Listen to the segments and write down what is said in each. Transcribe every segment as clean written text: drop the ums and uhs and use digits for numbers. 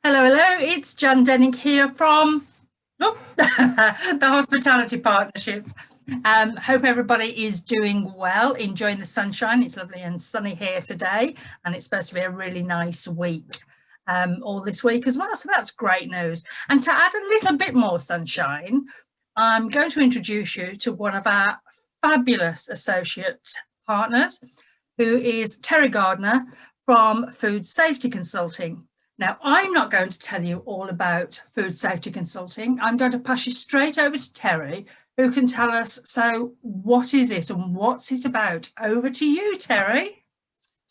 Hello, hello. It's Jan Denning here from the Hospitality Partnership. Hope everybody is doing well, enjoying the sunshine. It's lovely and sunny here today, and it's supposed to be a really nice week all this week as well. So that's great news. And to add a little bit more sunshine, I'm going to introduce you to one of our fabulous associate partners, who is Teri Gardiner from Food Safety Consulting. Now, I'm not going to tell you all about food safety consulting. I'm going to pass you straight over to Teri, who can tell us, so what is it and what's it about? Over to you, Teri.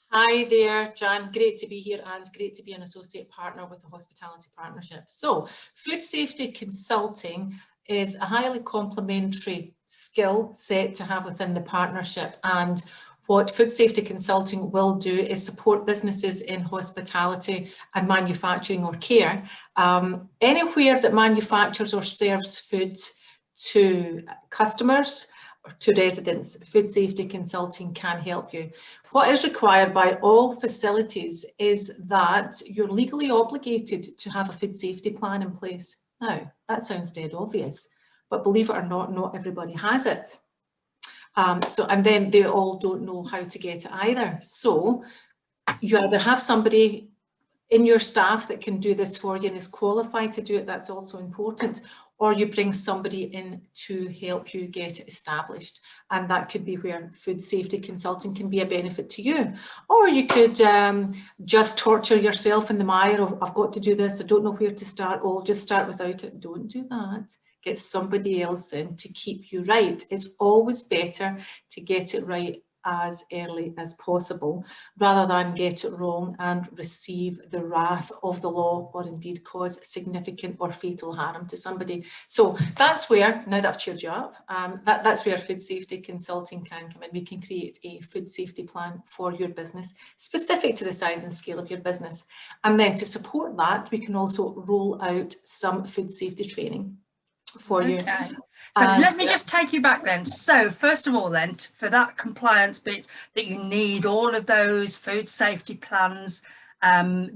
Hi there, Jan. Great to be here and great to be an associate partner with the Hospitality Partnership. So, food safety consulting is a highly complementary skill set to have within the partnership, and what Food Safety Consulting will do is support businesses in hospitality and manufacturing or care. Anywhere that manufactures or serves food to customers or to residents, Food Safety Consulting can help you. What is required by all facilities is that you're legally obligated to have a food safety plan in place. Now, that sounds dead obvious, but believe it or not everybody has it. And then they all don't know how to get it either. So you either have somebody in your staff that can do this for you and is qualified to do it, that's also important, or you bring somebody in to help you get it established. And that could be where food safety consulting can be a benefit to you. Or you could just torture yourself in the mire of, I've got to do this, I don't know where to start, oh, I'll just start without it. Don't do that. Get somebody else in to keep you right. It's always better to get it right as early as possible, rather than get it wrong and receive the wrath of the law, or indeed cause significant or fatal harm to somebody. So that's where, now that I've cheered you up, that's where food safety consulting can come in. We can create a food safety plan for your business, specific to the size and scale of your business. And then to support that, we can also roll out some food safety training for you. So let me just take you back then. So first of all then, for that compliance bit, that you need all of those food safety plans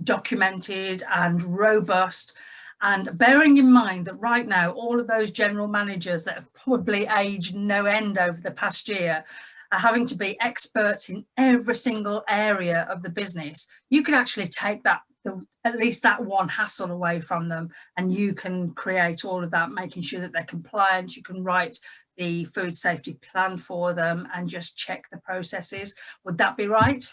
documented and robust, and bearing in mind that right now all of those general managers that have probably aged no end over the past year are having to be experts in every single area of the business, you could actually take that, at least that one hassle away from them, and you can create all of that, making sure that they're compliant. You can write the food safety plan for them and just check the processes. Would that be right?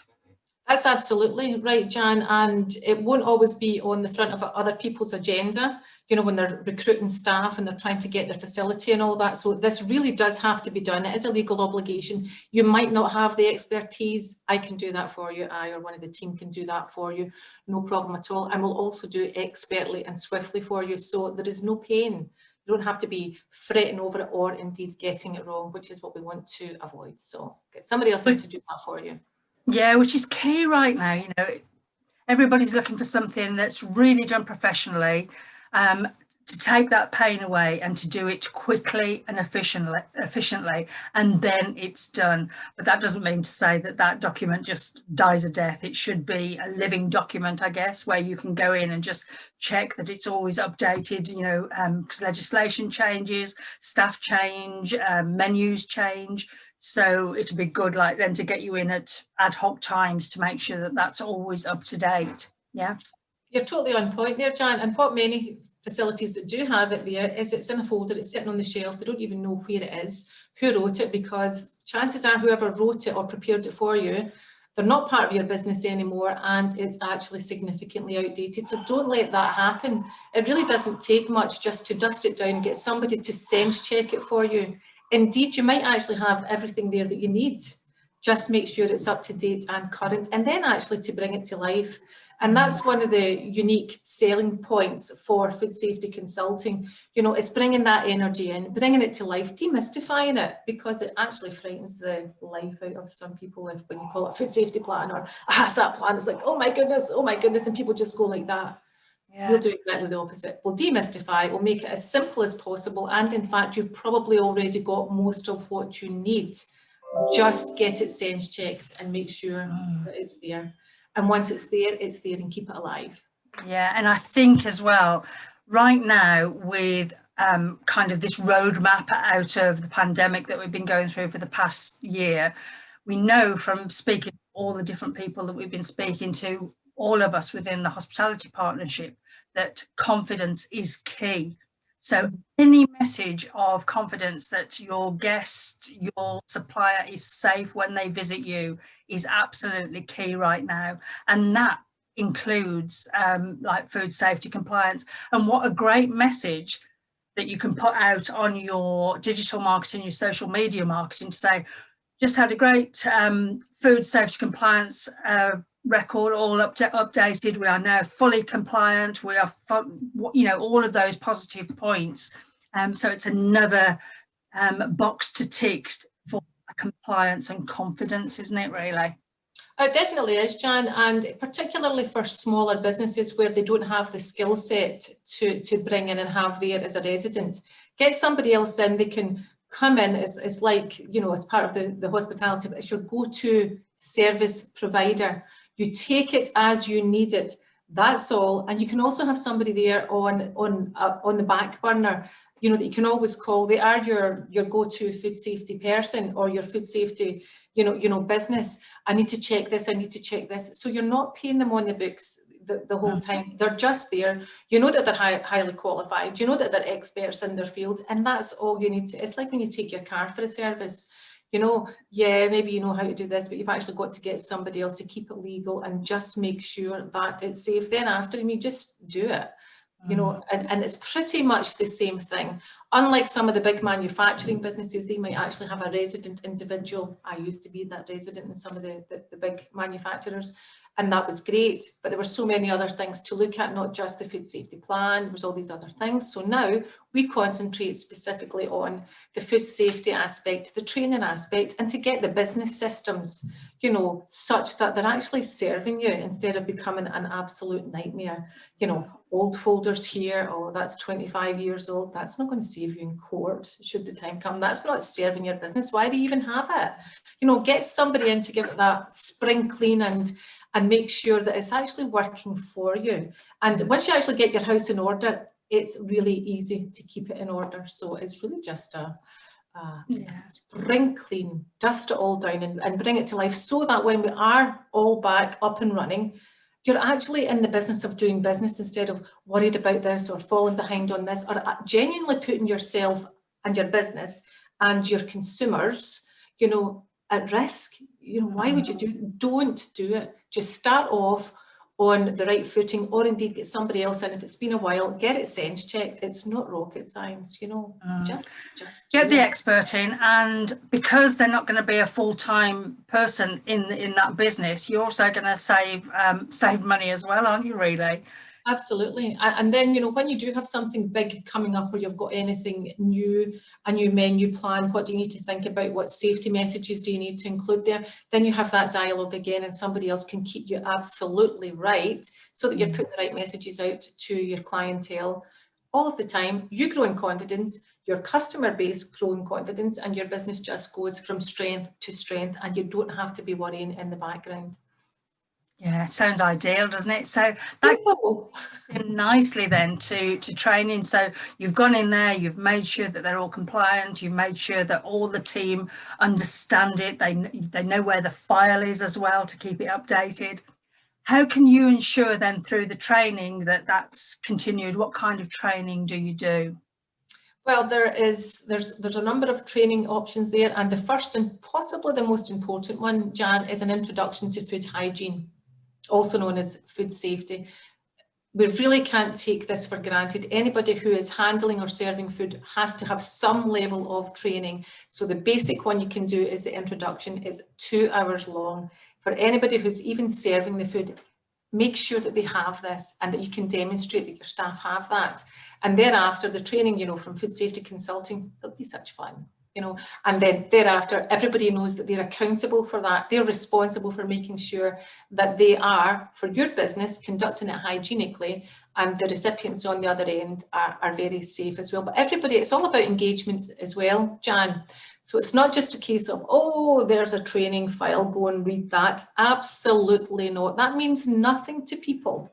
That's absolutely right, Jan, and it won't always be on the front of other people's agenda, you know, when they're recruiting staff and they're trying to get their facility and all that. So this really does have to be done. It is a legal obligation. You might not have the expertise. I can do that for you. I or one of the team can do that for you. No problem at all. And we'll also do it expertly and swiftly for you. So there is no pain. You don't have to be fretting over it or indeed getting it wrong, which is what we want to avoid. So get somebody else in to do that for you. Yeah, which is key right now. You know, everybody's looking for something that's really done professionally, to take that pain away and to do it quickly and efficiently, and then it's done. But that doesn't mean to say that that document just dies a death. It should be a living document, I guess, where you can go in and just check that it's always updated, you know, because legislation changes, staff change, menus change. So it'd be good, like, then to get you in at ad hoc times to make sure that that's always up to date. Yeah. You're totally on point there, Jan. And what many facilities that do have it there is it's in a folder, it's sitting on the shelf. They don't even know where it is, who wrote it, because chances are whoever wrote it or prepared it for you, they're not part of your business anymore, and it's actually significantly outdated. So don't let that happen. It really doesn't take much just to dust it down and get somebody to sense check it for you. Indeed, you might actually have everything there that you need. Just make sure it's up to date and current, and then actually to bring it to life. And that's one of the unique selling points for food safety consulting. You know, it's bringing that energy in, bringing it to life, demystifying it, because it actually frightens the life out of some people if when you call it a food safety plan or a HACCP plan, it's like, oh my goodness, and people just go like that. Yeah. We'll do exactly the opposite. We'll demystify, we'll make it as simple as possible, and in fact, you've probably already got most of what you need. Just get it sense checked and make sure that it's there. And once it's there and keep it alive. Yeah, and I think as well, right now with kind of this roadmap out of the pandemic that we've been going through for the past year, we know from speaking to all the different people that we've been speaking to, all of us within the hospitality partnership, that confidence is key. So any message of confidence that your guest, your supplier is safe when they visit you is absolutely key right now. And that includes like food safety compliance. And what a great message that you can put out on your digital marketing, your social media marketing, to say, just had a great food safety compliance record, all updated. We are now fully compliant. We are, you know, all of those positive points. So it's another box to tick for compliance and confidence, isn't it, really? It definitely is, Jan, and particularly for smaller businesses where they don't have the skill set to bring in and have there as a resident. Get somebody else in, they can come in as like, you know, as part of the hospitality, but it's your go-to service provider. You take it as you need it, that's all. And you can also have somebody there on the back burner, you know, that you can always call. They are your go-to food safety person or your food safety, you know, business. I need to check this, I need to check this. So you're not paying them on the books the whole time. They're just there. You know that they're highly qualified. You know that they're experts in their field, and that's all you need to. It's like when you take your car for a service. You know, yeah, maybe you know how to do this, but you've actually got to get somebody else to keep it legal and just make sure that it's safe. Then after, you just do it. You know, and it's pretty much the same thing. Unlike some of the big manufacturing businesses, they might actually have a resident individual. I used to be that resident in some of the big manufacturers, and that was great. But there were so many other things to look at, not just the food safety plan, there was all these other things. So now we concentrate specifically on the food safety aspect, the training aspect, and to get the business systems, you know, such that they're actually serving you instead of becoming an absolute nightmare. You know, old folders here, oh, that's 25 years old, that's not going to save you in court should the time come. That's not serving your business. Why do you even have it? You know, get somebody in to give it that spring clean and make sure that it's actually working for you. And once you actually get your house in order, it's really easy to keep it in order. So it's really just a spring clean, dust it all down and bring it to life, so that when we are all back up and running, you're actually in the business of doing business instead of worried about this or falling behind on this, or genuinely putting yourself and your business and your consumers, you know, at risk. You know, why would you don't do it? Just start off on the right footing, or indeed get somebody else in if it's been a while, get it sense checked. It's not rocket science, you know, just get the expert in. And because they're not going to be a full-time person in that business, you're also going to save money as well, aren't you, really? Absolutely. And then, you know, when you do have something big coming up, or you've got anything new, a new menu plan, what do you need to think about? What safety messages do you need to include there? Then you have that dialogue again, and somebody else can keep you absolutely right, so that you're putting the right messages out to your clientele all of the time. You grow in confidence, your customer base grow in confidence, and your business just goes from strength to strength, and you don't have to be worrying in the background. Yeah, it sounds ideal, doesn't it? So that goes in nicely then to training. So you've gone in there, you've made sure that they're all compliant, you've made sure that all the team understand it, they know where the file is as well, to keep it updated. How can you ensure then through the training that that's continued? What kind of training do you do? Well, there's a number of training options there, and the first and possibly the most important one, Jan, is an introduction to food hygiene, also known as food safety. We really can't take this for granted. Anybody who is handling or serving food has to have some level of training. So the basic one you can do is the introduction. It's 2 hours long. For anybody who's even serving the food, make sure that they have this and that you can demonstrate that your staff have that. And thereafter, the training, you know, from food safety consulting, it'll be such fun. You know, and then thereafter, everybody knows that they're accountable for that. They're responsible for making sure that they are, for your business, conducting it hygienically, and the recipients on the other end are very safe as well. But everybody, it's all about engagement as well, Jan. So it's not just a case of, oh, there's a training file, go and read that. Absolutely not. That means nothing to people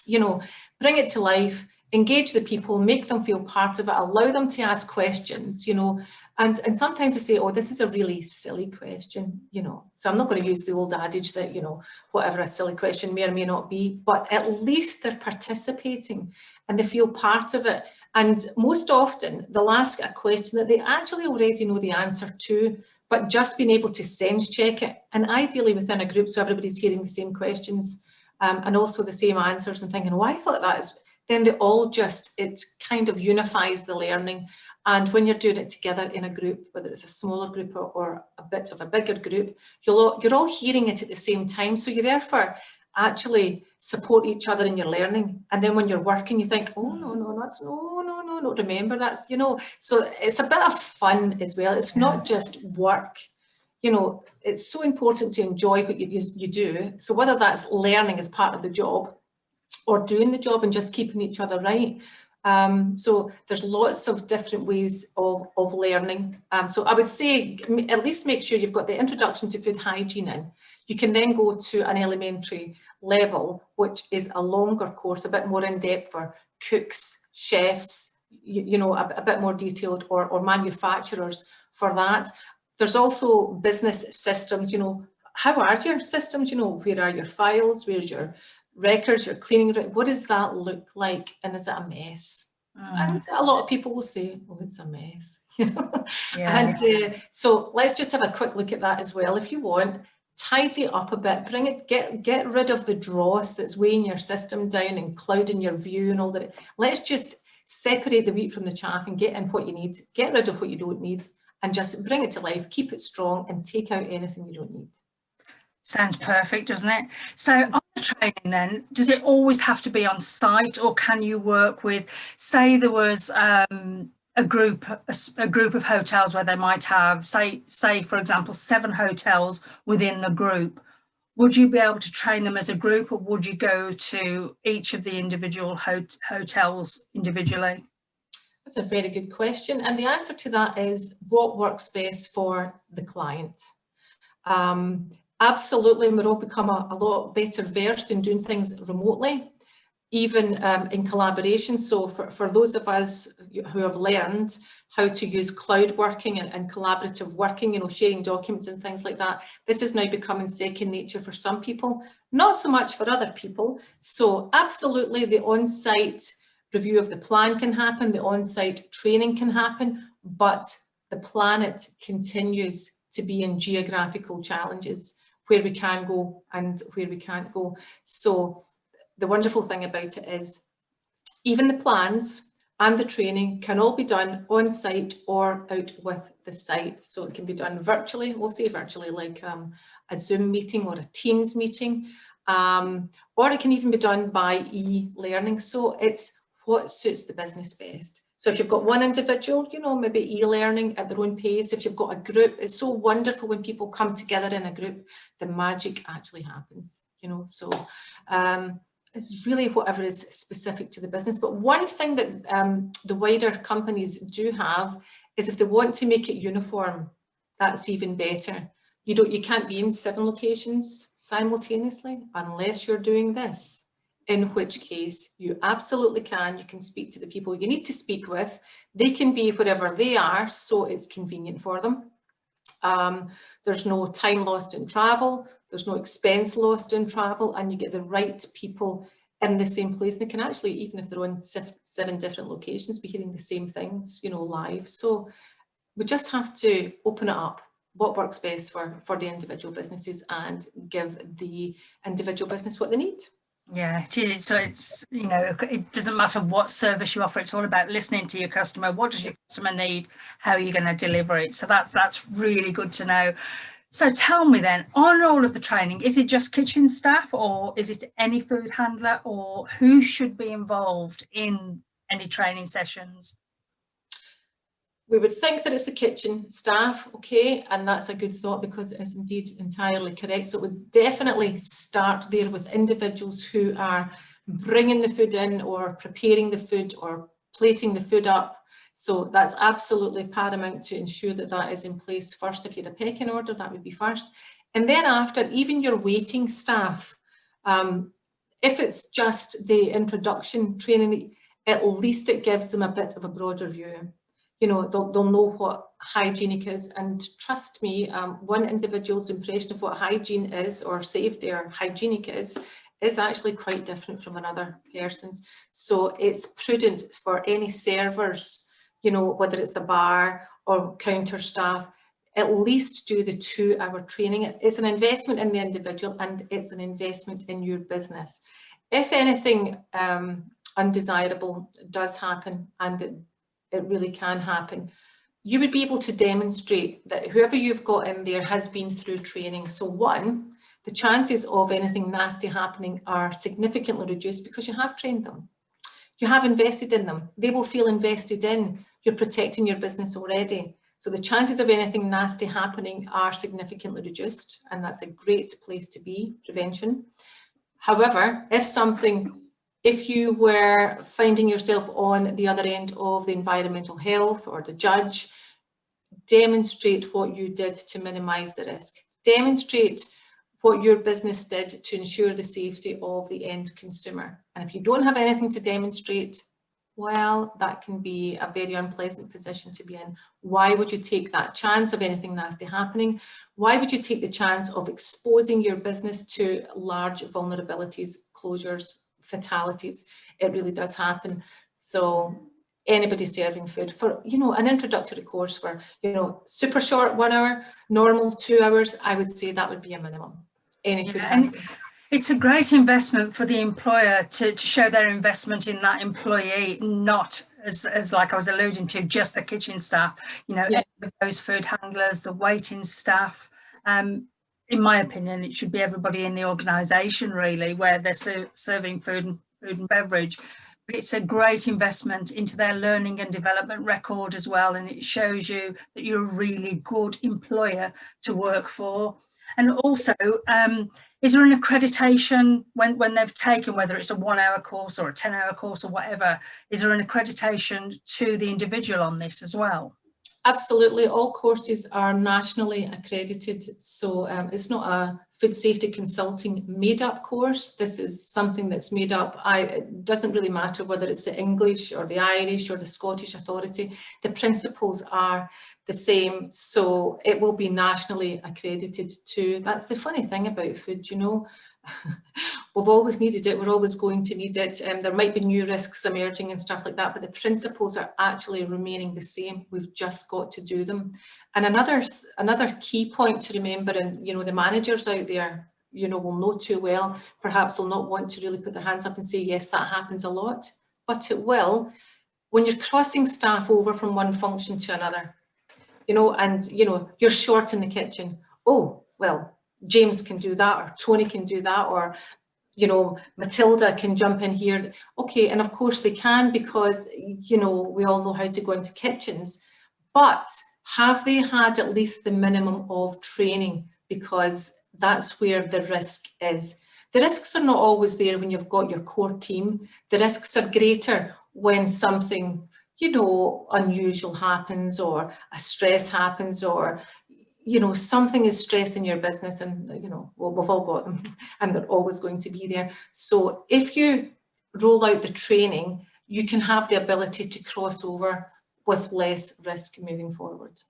you know, bring it to life, engage the people, make them feel part of it, allow them to ask questions, you know, and sometimes they say, oh, this is a really silly question, you know, so I'm not going to use the old adage that, you know, whatever a silly question may or may not be, but at least they're participating and they feel part of it. And most often they'll ask a question that they actually already know the answer to, but just being able to sense check it, and ideally within a group so everybody's hearing the same questions and also the same answers and thinking, oh, I thought that is, then they all just, it kind of unifies the learning. And when you're doing it together in a group, whether it's a smaller group or a bit of a bigger group, you're all hearing it at the same time. So you therefore actually support each other in your learning. And then when you're working, you think, oh, no, that's, no, remember that's, you know, so it's a bit of fun as well. It's not just work. You know, it's so important to enjoy what you do. So whether that's learning as part of the job or doing the job and just keeping each other right. So there's lots of different ways of learning. So I would say at least make sure you've got the introduction to food hygiene in. You can then go to an elementary level, which is a longer course, a bit more in depth for cooks, chefs, you know, a bit more detailed, or manufacturers for that. There's also business systems, you know, how are your systems, you know, where are your files, where's your records, your cleaning, what does that look like, and is it a mess? And a lot of people will say, oh, it's a mess, you know. And so let's just have a quick look at that as well. If you want, tidy it up a bit, bring it, get rid of the dross that's weighing your system down and clouding your view and all that. Let's just separate the wheat from the chaff and get in what you need, get rid of what you don't need, and just bring it to life, keep it strong, and take out anything you don't need. Sounds perfect, doesn't it? So on the training then, does it always have to be on site, or can you work with, say there was a group of hotels where they might have, say for example, 7 hotels within the group? Would you be able to train them as a group, or would you go to each of the individual hotels individually? That's a very good question. And the answer to that is what works best for the client. Absolutely, we're all become a lot better versed in doing things remotely, even in collaboration. So for those of us who have learned how to use cloud working and collaborative working, you know, sharing documents and things like that, this is now becoming second nature for some people, not so much for other people. So absolutely, the on-site review of the plan can happen, the on-site training can happen, but the planet continues to be in geographical challenges, where we can go and where we can't go. So the wonderful thing about it is even the plans and the training can all be done on site or out with the site. So it can be done virtually, we'll say virtually, like a Zoom meeting or a Teams meeting, or it can even be done by e-learning. So it's what suits the business best. So if you've got one individual, you know, maybe e-learning at their own pace. If you've got a group, it's so wonderful when people come together in a group, the magic actually happens, you know. So it's really whatever is specific to the business. But one thing that the wider companies do have is if they want to make it uniform, that's even better. You can't be in 7 locations simultaneously unless you're doing this. In which case you absolutely can. You can speak to the people you need to speak with. They can be wherever they are, so it's convenient for them. There's no time lost in travel, there's no expense lost in travel, and you get the right people in the same place. They can actually, even if they're on 7 different locations, be hearing the same things, you know, live. So we just have to open it up, what works best for the individual businesses, and give the individual business what they need. Yeah, so it's, you know, it doesn't matter what service you offer, it's all about listening to your customer. What does your customer need? How are you going to deliver it? So that's really good to know. So tell me then, on all of the training, is it just kitchen staff, or is it any food handler, or who should be involved in any training sessions? We would think that it's the kitchen staff, okay, and that's a good thought because it is indeed entirely correct. So it would definitely start there with individuals who are bringing the food in or preparing the food or plating the food up. So that's absolutely paramount to ensure that that is in place first. If you had a pecking order, that would be first. And then after, even your waiting staff, If it's just the introduction training, at least it gives them a bit of a broader view. You know, they'll know what hygienic is, and trust me, one individual's impression of what hygiene is, or safety or hygienic is actually quite different from another person's. So it's prudent for any servers, you know, whether it's a bar or counter staff, at least do the 2-hour training. It's an investment in the individual, and it's an investment in your business. If anything undesirable does happen, and it really can happen, you would be able to demonstrate that whoever you've got in there has been through training. So one, the chances of anything nasty happening are significantly reduced because you have trained them. You have invested in them. They will feel invested in. You're protecting your business already. So the chances of anything nasty happening are significantly reduced, and that's a great place to be, prevention. However, if you were finding yourself on the other end of the environmental health or the judge, demonstrate what you did to minimise the risk. Demonstrate what your business did to ensure the safety of the end consumer. And if you don't have anything to demonstrate, well, that can be a very unpleasant position to be in. Why would you take that chance of anything nasty happening? Why would you take the chance of exposing your business to large vulnerabilities, closures, fatalities? It really does happen. So anybody serving food for, you know, an introductory course for, you know, super short 1 hour, normal 2 hours, I would say that would be a minimum. And it's a great investment for the employer to show their investment in that employee, not as like I was alluding to, just the kitchen staff, you know, yes. Those food handlers, the waiting staff. In my opinion, it should be everybody in the organisation really, where they're serving food and beverage. But it's a great investment into their learning and development record as well, and it shows you that you're a really good employer to work for. And also, is there an accreditation when they've taken, whether it's a 1 hour course or a 10-hour course or whatever, is there an accreditation to the individual on this as well? Absolutely, all courses are nationally accredited, so it's not a food safety consulting made-up course. This is something that's made up. It doesn't really matter whether it's the English or the Irish or the Scottish authority. The principles are the same, so it will be nationally accredited too. That's the funny thing about food, you know. We've always needed it, we're always going to need it. There might be new risks emerging and stuff like that, but the principles are actually remaining the same. We've just got to do them. And another key point to remember, and you know, the managers out there, you know, will know too well, perhaps will not want to really put their hands up and say, yes, that happens a lot, but it will. When you're crossing staff over from one function to another, you know, and you know, you're short in the kitchen. Oh, well, James can do that, or Tony can do that, or you know, Matilda can jump in here. Okay, and of course they can, because you know, we all know how to go into kitchens, but have they had at least the minimum of training? Because that's where the risk is. The risks are not always there when you've got your core team. The risks are greater when something, you know, unusual happens, or a stress happens, or you know, something is stressing your business, and you know, well, we've all got them and they're always going to be there. So if you roll out the training, you can have the ability to cross over with less risk moving forward.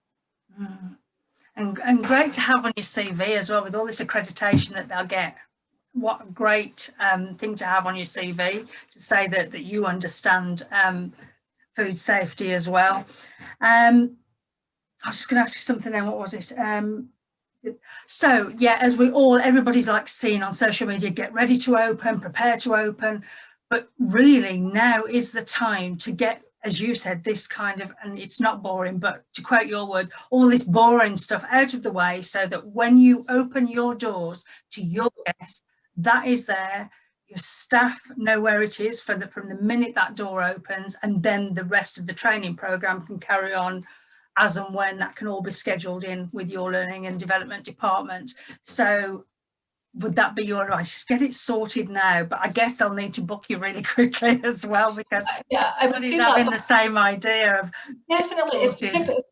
And great to have on your CV as well, with all this accreditation that they'll get. What a great thing to have on your CV, to say that you understand food safety as well. I was just going to ask you something then. What was it? So yeah, as everybody's like seeing on social media, get ready to open, prepare to open, but really now is the time to get, as you said, this kind of, and it's not boring, but to quote your word, all this boring stuff out of the way, so that when you open your doors to your guests, that is there. Your staff know where it is from the minute that door opens, and then the rest of the training program can carry on as and when that can all be scheduled in with your learning and development department. So would that be your advice? Just get it sorted now, but I guess they'll need to book you really quickly as well, because yeah, I would say having the same idea of definitely it's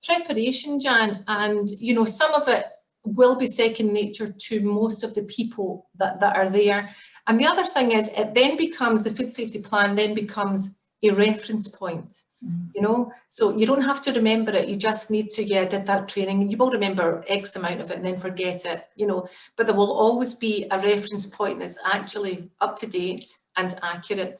preparation, Jan, and you know, some of it will be second nature to most of the people that are there. And the other thing is, it then becomes, the food safety plan then becomes a reference point. You know, so you don't have to remember it, you just need to, yeah, did that training, you will remember X amount of it and then forget it, you know, but there will always be a reference point that's actually up to date and accurate,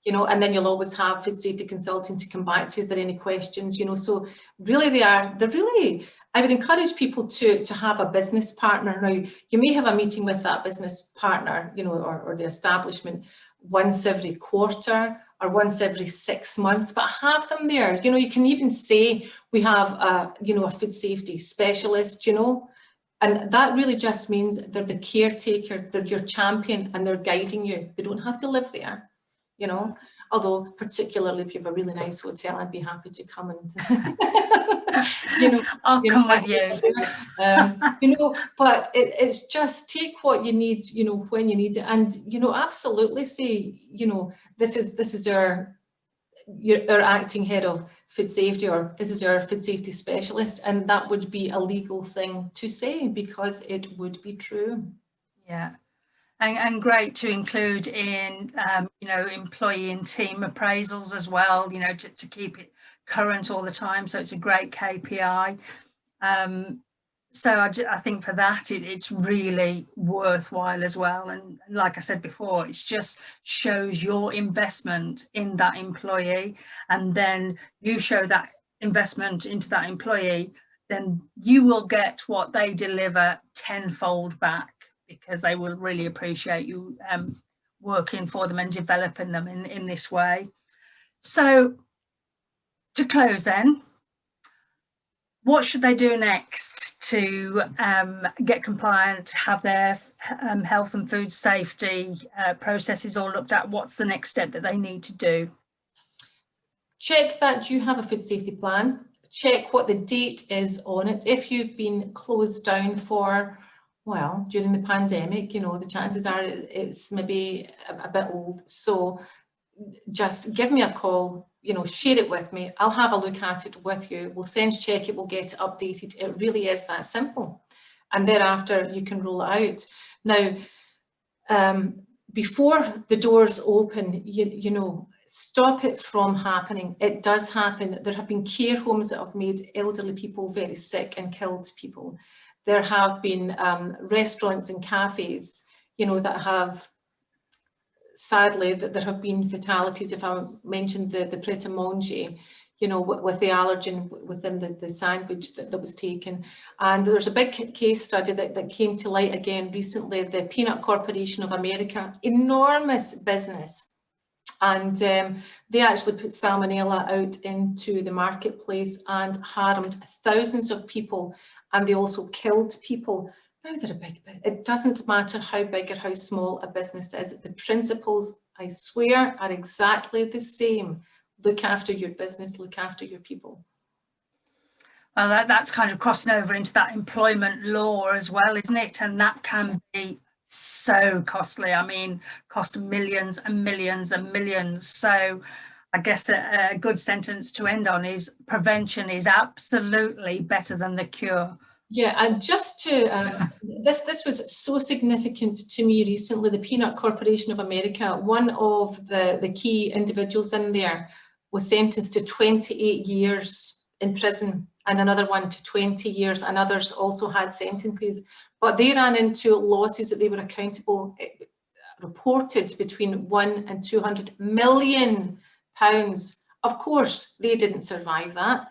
you know, and then you'll always have food safety consulting to come back to, is there any questions, you know, so really they're really, I would encourage people to have a business partner. Now, you may have a meeting with that business partner, you know, or the establishment once every quarter or once every 6 months, but have them there. You know, you can even say we have a, you know, a food safety specialist, you know, and that really just means they're the caretaker, they're your champion, and they're guiding you. They don't have to live there, you know, although particularly if you have a really nice hotel, I'd be happy to come and you know, I'll come with you. You know, but it's just take what you need, you know, when you need it, and you know, absolutely say, you know, this is our acting head of food safety, or this is our food safety specialist, and that would be a legal thing to say because it would be true. Yeah. And great to include in, you know, employee and team appraisals as well, you know, to keep it current all the time. So it's a great KPI. So I think for that, it's really worthwhile as well. And like I said before, it just shows your investment in that employee, and then you show that investment into that employee, then you will get what they deliver tenfold back, because they will really appreciate you working for them and developing them in this way. So to close then, what should they do next to get compliant, have their health and food safety processes all looked at? What's the next step that they need to do? Check that you have a food safety plan. Check what the date is on it. If you've been closed down for, well, during the pandemic, you know, the chances are it's maybe a bit old. So just give me a call, you know, share it with me. I'll have a look at it with you. We'll sense check it, we'll get it updated. It really is that simple. And thereafter you can roll it out. Now, before the doors open, you know, stop it from happening. It does happen. There have been care homes that have made elderly people very sick and killed people. There have been restaurants and cafes, you know, that have, sadly, that there have been fatalities. If I mentioned the Pret a Manger, you know, with the allergen within the sandwich that was taken. And there's a big case study that came to light again recently, the Peanut Corporation of America, enormous business. And they actually put salmonella out into the marketplace and harmed thousands of people, and they also killed people. Now they're a big business. It doesn't matter how big or how small a business is. The principles, I swear, are exactly the same. Look after your business, look after your people. Well, that's kind of crossing over into that employment law as well, isn't it? And that can be so costly. I mean, cost millions and millions and millions. So I guess a good sentence to end on is prevention is absolutely better than the cure. Yeah, and just to, this was so significant to me recently, the Peanut Corporation of America, one of the key individuals in there was sentenced to 28 years in prison, and another one to 20 years, and others also had sentences. But they ran into losses that they were accountable, reported between £1 and £200 million. Of course, they didn't survive that.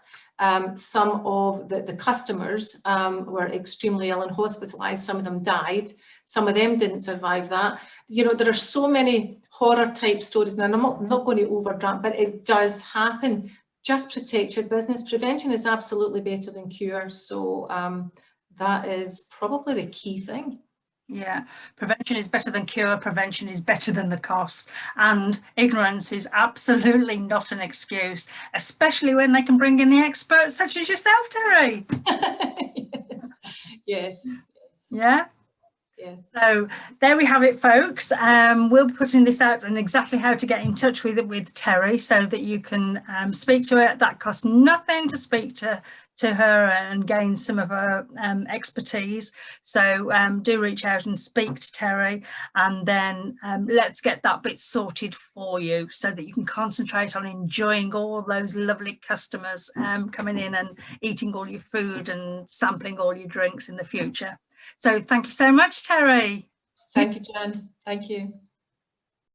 Some of the customers were extremely ill and hospitalised. Some of them died. Some of them didn't survive that. You know, there are so many horror type stories, and I'm not going to overdraft, but it does happen. Just protect your business. Prevention is absolutely better than cure. So that is probably the key thing. Yeah, prevention is better than cure, prevention is better than the cost, and ignorance is absolutely not an excuse, especially when they can bring in the experts such as yourself, Teri. Yes. Yeah. Yes. So there we have it, folks. We'll be putting this out and exactly how to get in touch with Teri, so that you can speak to her. That costs nothing to speak to to her and gain some of her expertise. So do reach out and speak to Teri, and then let's get that bit sorted for you so that you can concentrate on enjoying all those lovely customers coming in and eating all your food and sampling all your drinks in the future. So thank you so much, Teri. Thank you, Jan. Thank you.